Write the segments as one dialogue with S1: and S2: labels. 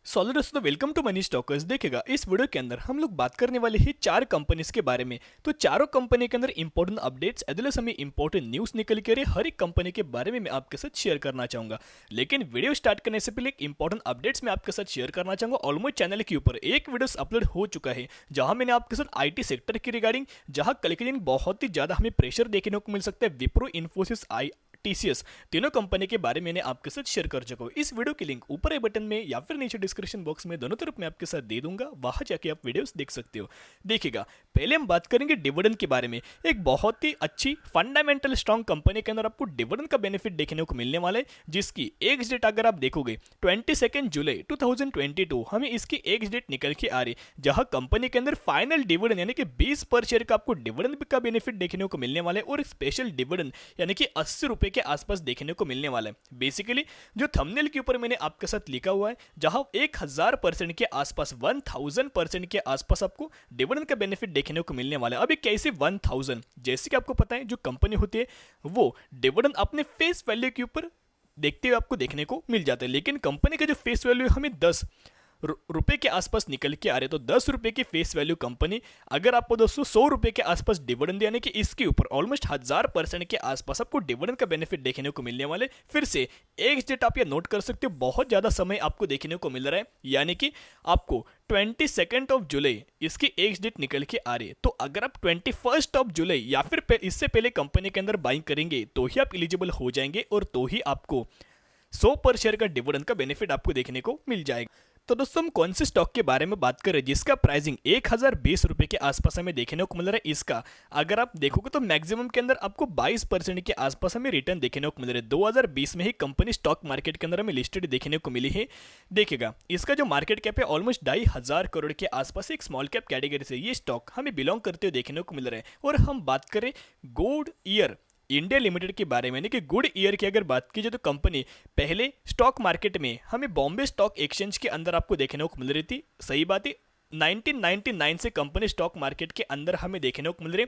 S1: Solid दोस्तों, welcome to money stalkers. देखिएगा, इस वीडियो के अंदर हम लोग बात करने वाले हैं चार कंपनीज के बारे में। तो चारों कंपनी के अंदर important updates as well as हमें इंपॉर्टेंट न्यूज निकल के आ रही है। हर एक कंपनी के बारे में मैं आपके साथ शेयर करना चाहूंगा। लेकिन वीडियो स्टार्ट करने से पहले एक इंपॉर्टेंट अपडेट्स मैं आपके साथ शेयर करना चाहूंगा। ऑलमोस्ट चैनल के ऊपर एक वीडियो अपलोड हो चुका है, जहां मैंने आपके साथ आईटी सेक्टर की रिगार्डिंग, जहां कल के दिन बहुत ही ज्यादा हमें प्रेशर देखने को मिल सकता है। विप्रो, इन्फोसिस, टीसीएस, तीनों कंपनी के बारे में मैंने आपके साथ शेयर कर चुका हूं। इस वीडियो के लिंक ऊपर आई बटन में या फिर नीचे डिस्क्रिप्शन बॉक्स में, दोनों तरफ मैं आपके साथ दे दूंगा। वहां जाके आप वीडियोस देख सकते हो। देखिएगा, पहले हम बात करेंगे डिविडेंड के बारे में। एक बहुत ही अच्छी फंडामेंटल स्ट्रॉन्ग कंपनी के अंदर आपको डिविडेंड का बेनिफिट देखने को मिलने वाला है, जिसकी एक्स डेट अगर आप देखोगे 22 जुलाई 2022 हमें इसकी एक्स डेट निकल के आ रही, जहां कंपनी के अंदर फाइनल डिविडेंड यानी कि 20 पर शेयर का आपको डिविडेंड का बेनिफिट देखने को मिलने वाला है, और स्पेशल डिविडेंड यानी कि 80 रुपए के आसपास देखने को मिलने वाला है। बेसिकली जो थंबनेल के ऊपर मैंने आपके साथ लिखा हुआ है, जहां 1000% के आसपास, 1000% के आसपास आपको डिविडेंड का बेनिफिट देखने को मिलने वाला है। अभी कैसे 1000, जैसे कि आपको पता है जो कंपनी होती है वो डिविडेंड अपने फेस वैल्यू के ऊपर देखते हुए आपको देखने को मिल जाता है। लेकिन कंपनी का जो फेस वैल्यू हमें 10 रुपए के आसपास निकल के आ रहे, तो 10 रुपए की फेस वैल्यू कंपनी अगर आपको दोस्तों 100 रुपए के आसपास डिविडेंड यानी कि इसके ऊपर ऑलमोस्ट 1000% के आसपास आपको डिविडेंड का बेनिफिट देखने को मिलने वाले। फिर से एक डेट आप ये नोट कर सकते हो, बहुत ज्यादा समय आपको देखने को मिल रहा है, यानी कि आपको 22 जुलाई इसकी एक डेट निकल के आ रही है। तो अगर आप 21 जुलाई या फिर इससे पहले कंपनी के अंदर बाइंग करेंगे तो ही आप एलिजिबल हो जाएंगे, और तो ही आपको 100 पर शेयर का डिविडेंड का बेनिफिट आपको देखने को मिल जाएगा। तो दोस्तों, हम कौन से स्टॉक के बारे में बात कर रहे हैं जिसका प्राइसिंग 1020 रुपए के आसपास हमें देखने को मिल रहा है। इसका अगर आप देखोगे तो मैक्सिमम के अंदर आपको 22% के आसपास हमें रिटर्न देखने को मिल रहा है। 2020 में ही कंपनी स्टॉक मार्केट के अंदर हमें लिस्टेड देखने को मिली है। देखिएगा, इसका जो मार्केट कैप है ऑलमोस्ट 2500 करोड़ के आसपास, एक स्मॉल कैप कैटेगरी से ये स्टॉक हमें बिलोंग करते हुए देखने को मिल रहा है। और हम बात करें गुड ईयर इंडिया लिमिटेड के बारे में, कि गुड ईयर की अगर बात की जाए तो कंपनी पहले स्टॉक मार्केट में हमें बॉम्बे स्टॉक एक्सचेंज के अंदर आपको देखने को मिल रही थी। सही बात है, 1999 से कंपनी स्टॉक मार्केट के अंदर हमें देखने को मिल रही।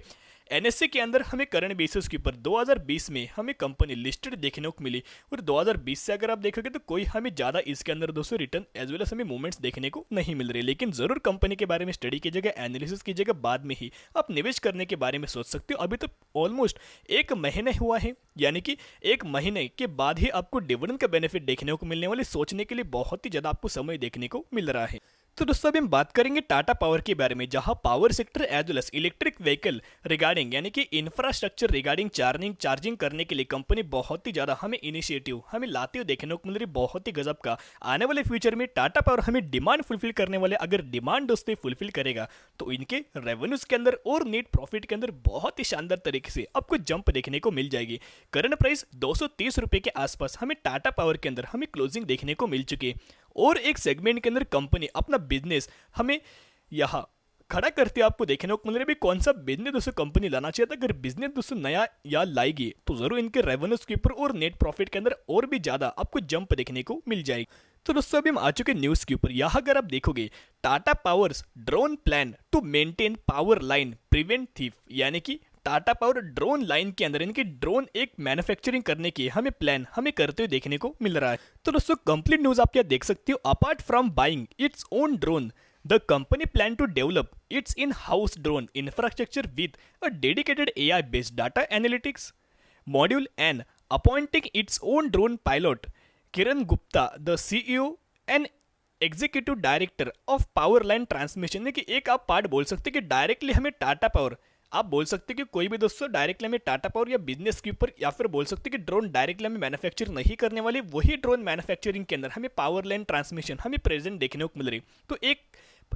S1: एनएससी के अंदर हमें करंट बेसिस के ऊपर 2020 में हमें कंपनी लिस्टेड देखने को मिली, और 2020 से अगर आप देखोगे तो कोई हमें ज़्यादा इसके अंदर दोस्तों रिटर्न एज वेल एज हमें मूवमेंट्स देखने को नहीं मिल रही। लेकिन जरूर कंपनी के बारे में स्टडी कीजिएगा, एनालिसिस कीजिएगा, बाद में ही आप निवेश करने के बारे में सोच सकते हो। अभी तो ऑलमोस्ट एक महीने हुआ है, यानी कि एक महीने के बाद ही आपको डिविडेंड का बेनिफिट देखने को मिलने वाले, सोचने के लिए बहुत ही ज़्यादा आपको समय देखने को मिल रहा है। तो दोस्तों, अभी हम बात करेंगे टाटा पावर के बारे में, जहां power sector as well as electric vehicle regarding यानी कि इंफ्रास्ट्रक्चर रिगार्डिंग चार्जिंग करने के लिए कंपनी बहुत ही ज्यादा हमें इनिशिएटिव हमें लाते हुए देखने को मिल रही, बहुत ही गजब का। आने वाले फ्यूचर में टाटा पावर हमें डिमांड फुलफिल करने वाले, अगर डिमांड दोस्तों फुलफिल करेगा तो इनके रेवेन्यूज के अंदर और नेट प्रॉफिट के अंदर बहुत ही शानदार तरीके से आपको जंप देखने को मिल जाएगी। करंट प्राइस 230 रुपए के आसपास हमें टाटा पावर के अंदर हमें क्लोजिंग देखने को मिल चुकी है। और एक सेगमेंट के अंदर कंपनी अपना बिजनेस हमें यहाँ खड़ा करते आपको देखने को मिल रहा है। भी कौन सा बिजनेस दोस्तों कंपनी लाना चाहिए था, अगर बिजनेस दोस्तों नया या लाएगी तो जरूर इनके रेवेन्यूज के ऊपर और नेट प्रॉफिट के अंदर और भी ज्यादा आपको जंप देखने को मिल जाएगी। तो दोस्तों, अभी हम आ चुके न्यूज के ऊपर। यहाँ अगर आप देखोगे, Tata power's drone plan to maintain power line prevent thief, यानी कि टाटा पावर ड्रोन लाइन के अंदर इनकी ड्रोन एक मैन्युफैक्चरिंग करने की हमें प्लान हमें करते हुए देखने को मिल रहा है। तो दोस्तों, कंप्लीट न्यूज आप क्या देख सकते हो। Apart from buying its own drone, the company plan to develop its in house drone infrastructure with a dedicated AI based data analytics module and appointing its own drone pilot. Kiran Gupta, the CEO and executive director of power line transmission, कि एक आप part बोल सकते कि directly हमें Tata power, आप बोल सकते कि कोई भी दोस्तों डायरेक्टली हमें टाटा पावर या बिजनेस के ऊपर, या फिर बोल सकते कि ड्रोन डायरेक्टली हमें मैन्युफैक्चर नहीं करने वाली, वही ड्रोन मैन्युफैक्चरिंग के अंदर हमें पावर लाइन ट्रांसमिशन हमें प्रेजेंट देखने को मिल रही। तो एक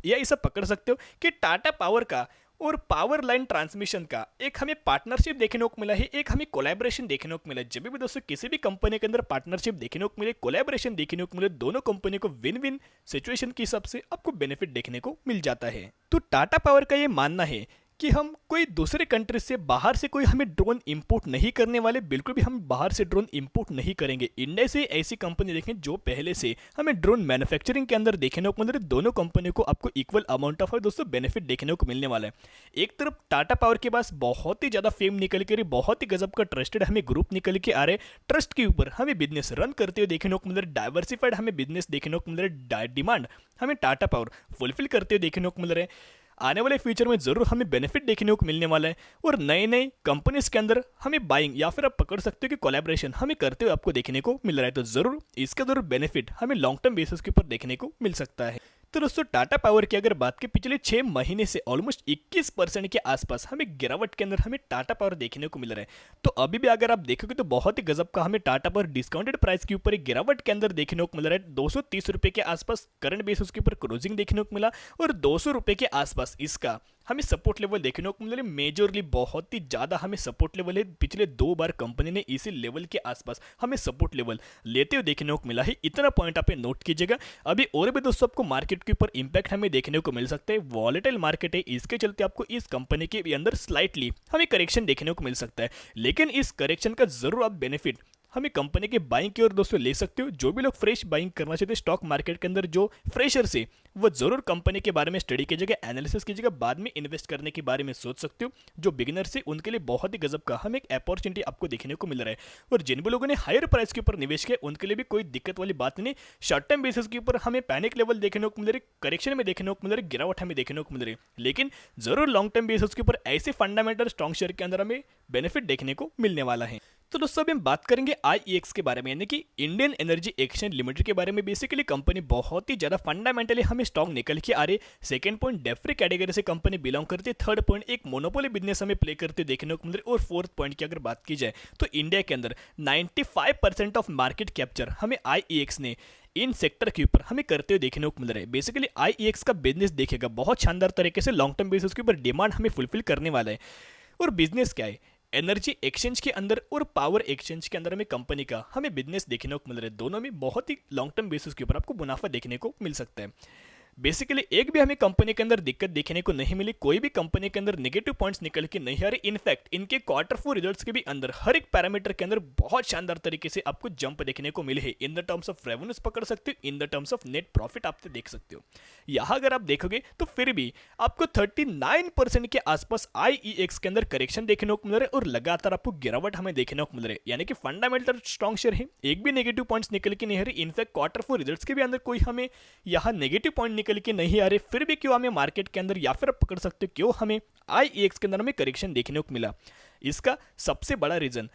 S1: या ऐसा पकड़ सकते हो कि टाटा पावर का और पावर लाइन ट्रांसमिशन का एक हमें पार्टनरशिप देखने को मिला है, एक हमें कोलैबोरेशन देखने को मिला है। जब भी दोस्तों किसी भी कंपनी के अंदर पार्टनरशिप देखने को मिले, कोलैबोरेशन देखने को मिले, दोनों कंपनी को विन विन सिचुएशन के हिसाब से आपको बेनिफिट देखने को मिल जाता है। तो टाटा पावर का ये मानना है कि हम कोई दूसरे कंट्री से बाहर से कोई हमें ड्रोन इंपोर्ट नहीं करने वाले, बिल्कुल भी हम बाहर से ड्रोन इंपोर्ट नहीं करेंगे। इंडिया से ऐसी कंपनी देखें जो पहले से हमें ड्रोन मैन्युफैक्चरिंग के अंदर देखने को मिल रही, दोनों कंपनियों को आपको इक्वल अमाउंट ऑफ दोस्तों बेनिफिट देखने को मिलने वाला है। एक तरफ टाटा पावर के पास बहुत ही ज़्यादा फेम निकल के रही, बहुत ही गजब का ट्रस्टेड हमें ग्रुप निकल के आ रहे, ट्रस्ट के ऊपर हमें बिजनेस रन करते हुए देखने को मिल रहा है, डाइवर्सिफाइड हमें बिजनेस देखने को मिल रहा है, डिमांड हमें टाटा पावर फुलफिल करते हुए देखने को मिल रहे हैं। आने वाले फ्यूचर में जरूर हमें बेनिफिट देखने को मिलने वाला है और नए नए कंपनीज के अंदर हमें बाइंग या फिर आप पकड़ सकते हो कि कोलैबोरेशन हमें करते हुए आपको देखने को मिल रहा है। तो जरूर इसका जरूर बेनिफिट हमें लॉन्ग टर्म बेसिस के ऊपर देखने को मिल सकता है। तो दोस्तों टाटा पावर की अगर बात की पिछले 6 महीने से ऑलमोस्ट 21% के आसपास हमें गिरावट के अंदर हमें टाटा पावर देखने को मिल रहा है। तो अभी भी अगर आप देखोगे तो बहुत ही गजब का हमें टाटा पावर डिस्काउंटेड प्राइस के ऊपर एक गिरावट के अंदर देखने को मिल रहा है। 230 रुपये के आसपास करंट बेसिस के ऊपर क्लोजिंग देखने को मिला और 200 रुपये के आसपास इसका हमें सपोर्ट लेवल देखने को मिल रहा है। मेजरली बहुत ही ज़्यादा हमें सपोर्ट लेवल है, पिछले 2 बार कंपनी ने इसी लेवल के आसपास हमें सपोर्ट लेवल लेते हुए देखने को मिला है। इतना पॉइंट आप नोट कीजिएगा। अभी और भी दोस्तों आपको मार्केट के ऊपर इंपैक्ट हमें देखने को मिल सकता है। वॉलेटाइल मार्केट है, इसके चलते आपको इस कंपनी के अंदर स्लाइटली हमें करेक्शन देखने को मिल सकता है, लेकिन इस करेक्शन का जरूर आप बेनिफिट हमें कंपनी के बाइंग की ओर दोस्तों ले सकते हो। जो भी लोग फ्रेश बाइंग करना चाहते हैं स्टॉक मार्केट के अंदर, जो फ्रेशर से, वो जरूर कंपनी के बारे में स्टडी कीजिएगा, एनालिसिस कीजिएगा, बाद में इन्वेस्ट करने के बारे में सोच सकते हो। जो बिगिनर से उनके लिए बहुत ही गजब का हमें एक अपॉर्चुनिटी आपको देखने को मिल रहा है। और जिन भी लोगों ने हायर प्राइस के ऊपर निवेश किया उनके लिए भी कोई दिक्कत वाली बात नहीं। शॉर्ट टर्म बेसिस के ऊपर हमें पैनिक लेवल देखने को मिल रही, करेक्शन में देखने को मिल रही, गिरावट हमें देखने को मिल रही, लेकिन जरूर लॉन्ग टर्म बेसिस के ऊपर ऐसे फंडामेंटल स्ट्रॉन्ग शेयर के अंदर हमें बेनिफिट देखने को मिलने वाला है। तो दोस्तों अभी हम बात करेंगे IEX के बारे में, यानी कि इंडियन एनर्जी एक्सचेंज लिमिटेड के बारे में। बेसिकली कंपनी बहुत ही ज़्यादा फंडामेंटली हमें स्ट्रॉन्ग निकल के आ रही। सेकंड पॉइंट डेफ्री कैटेगरी से कंपनी बिलोंग करती है। थर्ड पॉइंट एक मोनोपोली बिजनेस हमें प्ले करते देखने को मिल रही। और फोर्थ पॉइंट की अगर बात की जाए तो इंडिया के अंदर 95% ऑफ मार्केट कैप्चर हमें IEX ने इन सेक्टर के ऊपर हमें करते हुए देखने को मिल रहा है। बेसिकली IEX का बिजनेस देखेगा बहुत शानदार तरीके से लॉन्ग टर्म बेसिस के ऊपर डिमांड हमें फुलफिल करने वाला है। और बिजनेस क्या है, एनर्जी एक्सचेंज के अंदर और पावर एक्सचेंज के अंदर हमें कंपनी का हमें बिजनेस देखने को मिल रहा है। दोनों में बहुत ही लॉन्ग टर्म बेसिस के ऊपर आपको मुनाफा देखने को मिल सकता है। बेसिकली एक भी हमें कंपनी के अंदर दिक्कत देखने को नहीं मिली, कोई भी कंपनी के अंदर नेगेटिव पॉइंट्स निकल के नहीं आ रहे। इनफैक्ट इनके Q4 रिजल्ट्स के भी अंदर हर एक पैरामीटर के अंदर बहुत शानदार तरीके से आपको जंप देखने को मिले हैं। In the terms of revenues पकड़ सकते हो, in the terms of net profit आप देख सकते हो। यहाँ अगर आप देखोगे तो फिर भी आपको 39% के आसपास IEX के अंदर करेक्शन देखने को मिल रहा है और लगातार आपको गिरावट हमें देखने को मिल रही है, यानी कि फंडामेंटल स्ट्रॉन्ग शेयर है। एक भी नेगेटिव पॉइंट्स निकल के नहीं आ रही। इनफैक्ट Q4 रिजल्ट्स के भी अंदर कोई हमें यहाँ नेगेटिव पॉइंट निकल के नहीं आ रहे, फिर भी क्यों हमें मार्केट के अंदर या फिर आप पकड़ सकते हो क्यों हमें IEX के अंदर हमें करेक्शन देखने को मिला। इसका सबसे बड़ा रीजन,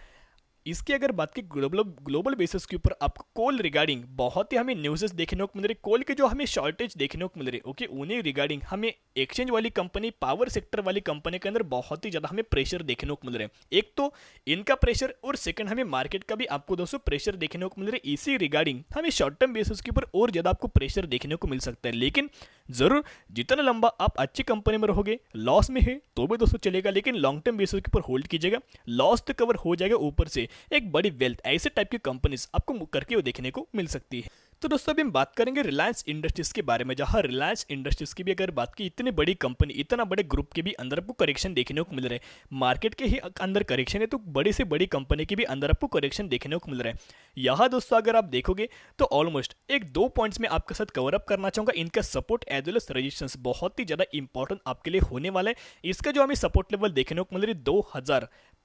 S1: इसकी अगर बात की ग्लोबल बेसिस के ऊपर आपको कोल रिगार्डिंग बहुत ही हमें न्यूज़ेस देखने को मिल रही। कोल के जो हमें शॉर्टेज देखने को मिल रही, ओके, उन्हें रिगार्डिंग हमें एक्सचेंज वाली कंपनी, पावर सेक्टर वाली कंपनी के अंदर बहुत ही ज़्यादा हमें प्रेशर देखने को मिल रहा है। एक तो इनका प्रेशर और सेकंड हमें मार्केट का भी आपको दोस्तों प्रेशर देखने को मिल रहा है। इसी रिगार्डिंग हमें शॉर्ट टर्म बेसिस के ऊपर और ज़्यादा आपको प्रेशर देखने को मिल सकता है। लेकिन ज़रूर जितना लंबा आप अच्छी कंपनी में रहोगे, लॉस में है तो भी दोस्तों चलेगा, लेकिन लॉन्ग टर्म बेसिस के ऊपर होल्ड कीजिएगा, लॉस तो कवर हो जाएगा, ऊपर से एक बड़ी वेल्थ ऐसे टाइप की कंपनीज आपको करके वो देखने को मिल सकती है। तो दोस्तों अभी हम बात करेंगे रिलायंस इंडस्ट्रीज के बारे में, जहां रिलायंस इंडस्ट्रीज की भी अगर बात की, इतनी बड़ी कंपनी, इतना बड़े ग्रुप के भी अंदर आपको करेक्शन देखने को मिल रहा है। मार्केट के ही अंदर करेक्शन है तो बड़ी से बड़ी कंपनी के भी अंदर आपको करेक्शन देखने को मिल रहा है। यहाँ दोस्तों अगर आप देखोगे तो ऑलमोस्ट एक 2 पॉइंट्स में आपके साथ कवर अप करना चाहूंगा। इनका support as well as resistance बहुत ही ज्यादा इंपॉर्टेंट आपके लिए होने वाला है। इसका जो हमें सपोर्ट लेवल देखने को मिल रही है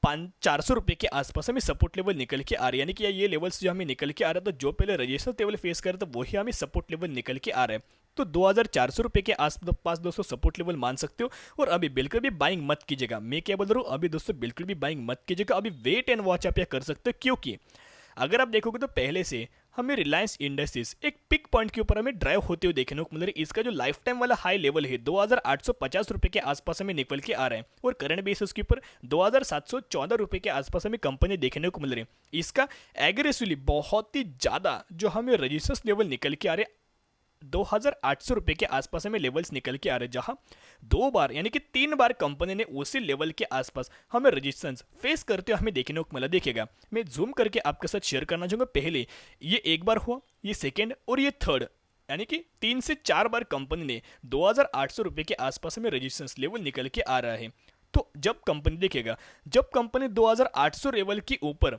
S1: 2400 रुपये के आसपास हमें सपोर्ट लेवल निकल के आ रही है, यानी कि ये लेवल्स जो हमें निकल के आ रहा था, जो पहले रजिस्टर लेवल फेस कर रहा था वही हमें सपोर्ट लेवल निकल के आ रहा है। तो 2400 रुपये के आसपास दोस्तों सपोर्ट लेवल मान सकते हो। और अभी बिल्कुल भी बाइंग मत कीजिएगा, मैं क्या बोल रहा हूँ, अभी दोस्तों बिल्कुल भी बाइंग मत कीजिएगा। अभी वेट एंड वॉच आप कर सकते हो, क्योंकि अगर आप देखोगे तो पहले से हमें रिलायंस इंडस्ट्रीज एक पिक पॉइंट के ऊपर हमें ड्राइव होते हुए देखने को मिल रही है। इसका जो लाइफ टाइम वाला हाई लेवल है 2850 रुपये के आसपास हमें निकल के आ रहा है और करंट बेसिस के ऊपर 2714 रुपये के आसपास हमें कंपनी देखने को मिल रही है। इसका एग्रेसिवली बहुत ही ज़्यादा जो हमें रजिस्टर्स लेवल निकल के आ रहे हैं 2800 रुपये के आसपास हमें लेवल्स निकल के आ रहे हैं, जहां 2 बार यानी कि 3 बार कंपनी ने उसी लेवल के आसपास हमें रेजिस्टेंस फेस करते हुए हमें देखने को मिला। देखिएगा, मैं जूम करके आपके साथ शेयर करना चाहूँगा। पहले ये एक बार हुआ, ये सेकेंड और ये थर्ड, यानी कि 3 से 4 बार कंपनी ने 2800 रुपये के आसपास हमें रेजिस्टेंस लेवल निकल के आ रहा है। तो जब कंपनी देखिएगा, जब कंपनी 2800 लेवल के ऊपर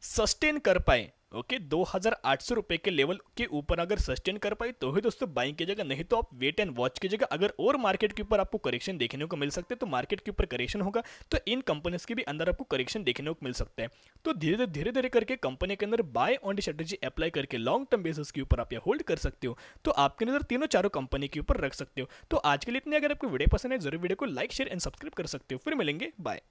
S1: सस्टेन कर पाए, ओके 2800 रुपए के लेवल के ऊपर अगर सस्टेन कर पाए तो ही दोस्तों बाइंग कीजिएगा, नहीं तो आप वेट एंड वॉच कीजिएगा। अगर और मार्केट के ऊपर आपको करेक्शन देखने को मिल सकते हैं तो मार्केट के ऊपर करेक्शन होगा तो इन कंपनीज के भी अंदर आपको करेक्शन देखने को मिल सकता है। तो धीरे धीरे करके कंपनी के अंदर buy on the strategy apply करके लॉन्ग टर्म बेसिस के ऊपर आप होल्ड कर सकते हो। तो आपके नजर तीनों चारों कंपनी के ऊपर रख सकते हो। तो आज के लिए इतने, अगर आपको वीडियो पसंद है जरूर वीडियो को लाइक शेयर एंड सब्सक्राइब कर सकते हो। फिर मिलेंगे, बाय।